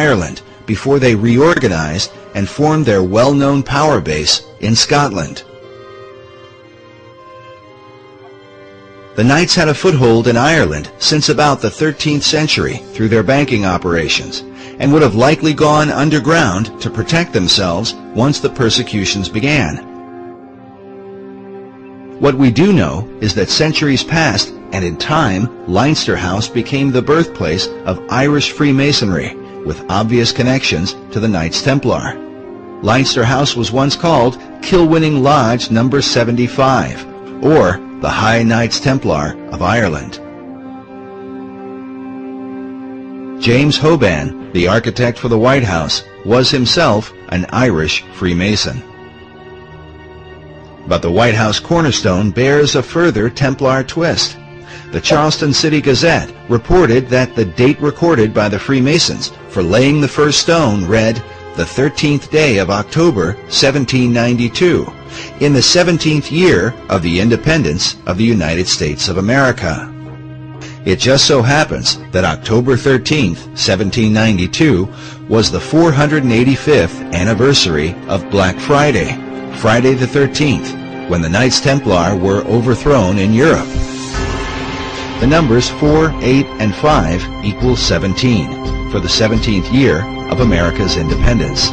Ireland before they reorganized and formed their well-known power base in Scotland. The Knights had a foothold in Ireland since about the 13th century through their banking operations, and would have likely gone underground to protect themselves once the persecutions began. What we do know is that centuries passed, and in time, Leinster House became the birthplace of Irish Freemasonry, with obvious connections to the Knights Templar. Leinster House was once called Kilwinning Lodge No. 75, or the High Knights Templar of Ireland. James Hoban, the architect for the White House, was himself an Irish Freemason. But the White House cornerstone bears a further Templar twist. The Charleston City Gazette reported that the date recorded by the Freemasons for laying the first stone read, the 13th day of October, 1792, in the 17th year of the independence of the United States of America. It just so happens that October 13th, 1792, was the 485th anniversary of Black Friday, Friday the 13th, when the Knights Templar were overthrown in Europe. The numbers 4, 8, and 5 equal 17 for the 17th year of America's independence.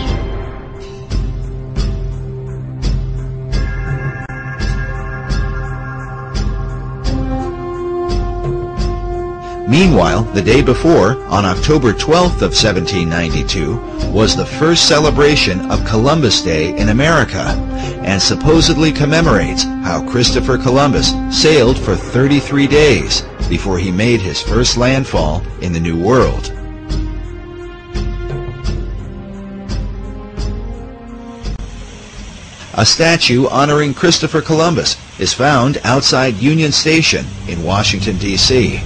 Meanwhile, the day before, on October 12th of 1792, was the first celebration of Columbus Day in America, and supposedly commemorates how Christopher Columbus sailed for 33 days before he made his first landfall in the New World. A statue honoring Christopher Columbus is found outside Union Station in Washington, D.C.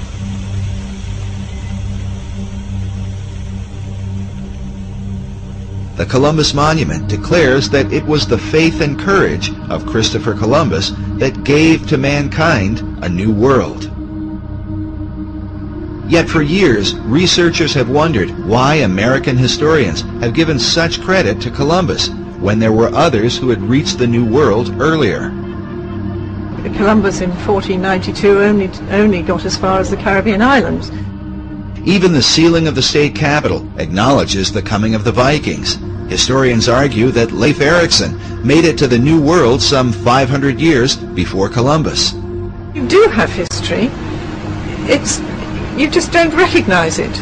The Columbus Monument declares that it was the faith and courage of Christopher Columbus that gave to mankind a new world. Yet for years, researchers have wondered why American historians have given such credit to Columbus when there were others who had reached the New World earlier. Columbus in 1492 only got as far as the Caribbean islands. Even the sealing of the state capitol acknowledges the coming of the Vikings. Historians argue that Leif Erikson made it to the New World some 500 years before Columbus. You do have history. You just don't recognize it.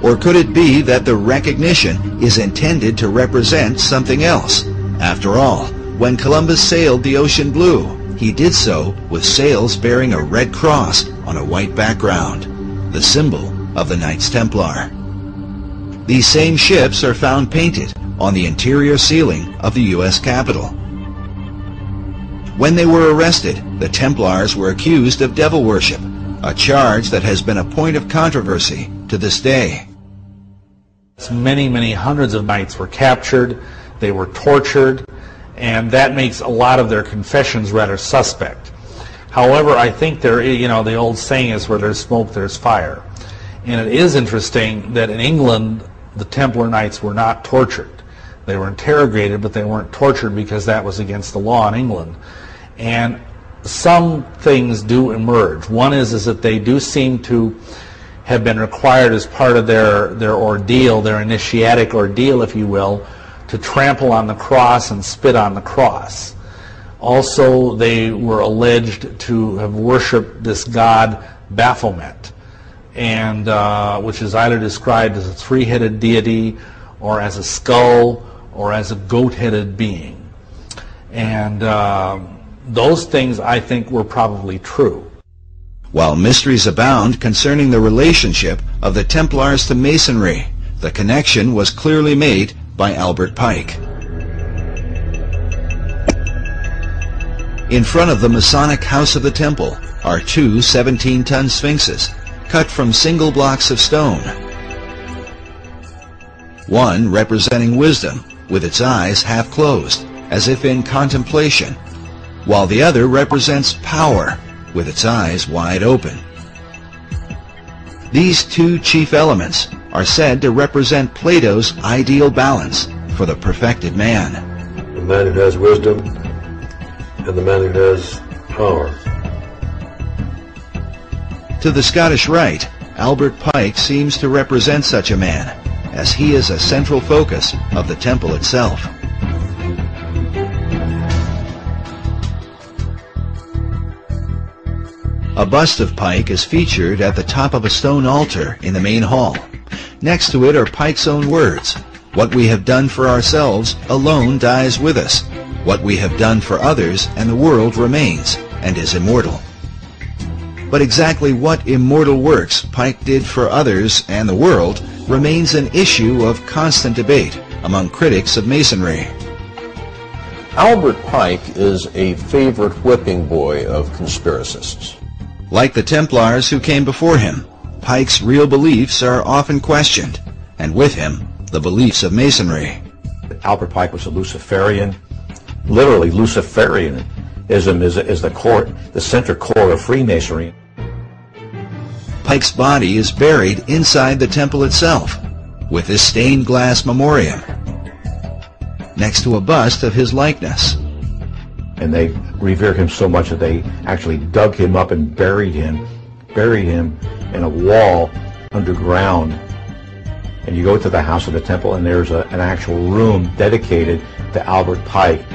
Or could it be that the recognition is intended to represent something else? After all, when Columbus sailed the ocean blue, he did so with sails bearing a red cross on a white background, the symbol of the Knights Templar. These same ships are found painted on the interior ceiling of the U.S. Capitol. When they were arrested, the Templars were accused of devil worship, a charge that has been a point of controversy to this day. Many, many hundreds of knights were captured, they were tortured, and that makes a lot of their confessions rather suspect. However, I think the old saying is, where there's smoke, there's fire. And it is interesting that in England, the Templar Knights were not tortured. They were interrogated, but they weren't tortured because that was against the law in England. And some things do emerge. One is that they do seem to have been required as part of their ordeal, their initiatic ordeal, if you will, to trample on the cross and spit on the cross. Also, they were alleged to have worshipped this god Baphomet, and which is either described as a three-headed deity, or as a skull, or as a goat-headed being. And those things, I think, were probably true. While mysteries abound concerning the relationship of the Templars to Masonry, the connection was clearly made by Albert Pike. In front of the Masonic House of the Temple are two 17-ton sphinxes, cut from single blocks of stone. One representing wisdom, with its eyes half closed, as if in contemplation, while the other represents power, with its eyes wide open. These two chief elements, are said to represent Plato's ideal balance for the perfected man. The man who has wisdom and the man who has power. To the Scottish Rite, Albert Pike seems to represent such a man, as he is a central focus of the temple itself. A bust of Pike is featured at the top of a stone altar in the main hall. Next to it are Pike's own words: "What we have done for ourselves alone dies with us. What we have done for others and the world remains and is immortal." But exactly what immortal works Pike did for others and the world remains an issue of constant debate among critics of Masonry. Albert Pike is a favorite whipping boy of conspiracists. Like the Templars who came before him, Pike's real beliefs are often questioned, and with him, the beliefs of Masonry. Albert Pike was a Luciferian. Literally, Luciferianism is the center core of Freemasonry. Pike's body is buried inside the temple itself, with this stained glass memoriam, next to a bust of his likeness. And they revered him so much that they actually dug him up and buried him in a wall underground. And you go to the house of the temple, and there's an actual room dedicated to Albert Pike.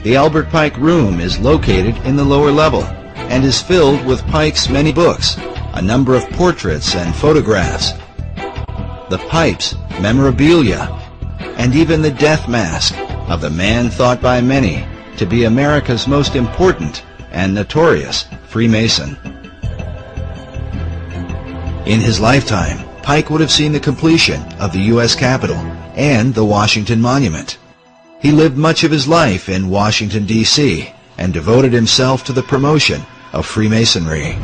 The Albert Pike room is located in the lower level and is filled with Pike's many books, a number of portraits and photographs, the pipes, memorabilia, and even the death mask of the man thought by many to be America's most important and notorious Freemason. In his lifetime, Pike would have seen the completion of the U.S. Capitol and the Washington Monument. He lived much of his life in Washington, D.C., and devoted himself to the promotion of Freemasonry.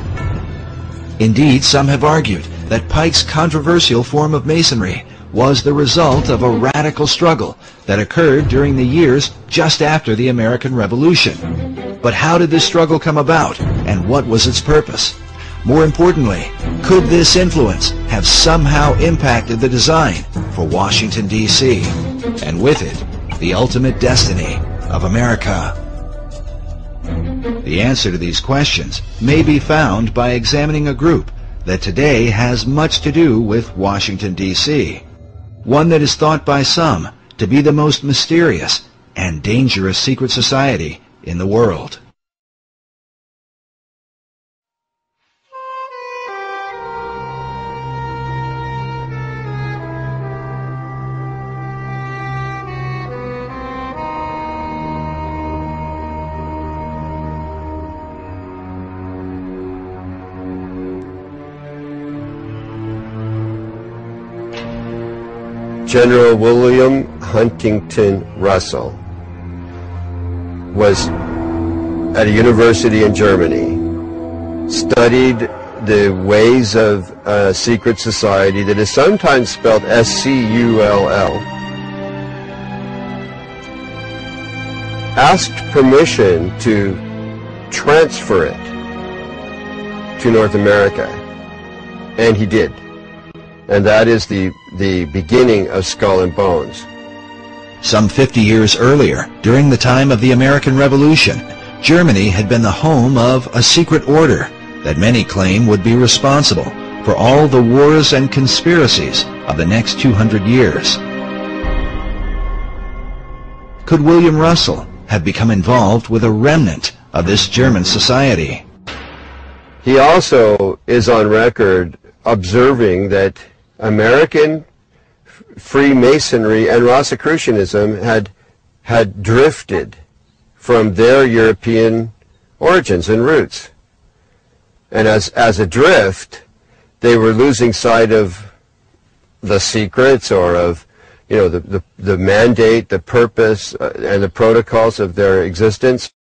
Indeed, some have argued that Pike's controversial form of Masonry was the result of a radical struggle that occurred during the years just after the American Revolution. But how did this struggle come about, and what was its purpose? More importantly, could this influence have somehow impacted the design for Washington, D.C., and with it, the ultimate destiny of America? The answer to these questions may be found by examining a group that today has much to do with Washington, D.C., one that is thought by some to be the most mysterious and dangerous secret society in the world. General William Huntington Russell was at a university in Germany, studied the ways of a secret society that is sometimes spelled S-C-U-L-L, asked permission to transfer it to North America, and he did. And that is the beginning of Skull and Bones. Some 50 years earlier, during the time of the American Revolution, Germany had been the home of a secret order that many claim would be responsible for all the wars and conspiracies of the next 200 years. Could William Russell have become involved with a remnant of this German society? He also is on record observing that American Freemasonry and Rosicrucianism had drifted from their European origins and roots. And as a drift, they were losing sight of the secrets, or of, the mandate, the purpose, and the protocols of their existence.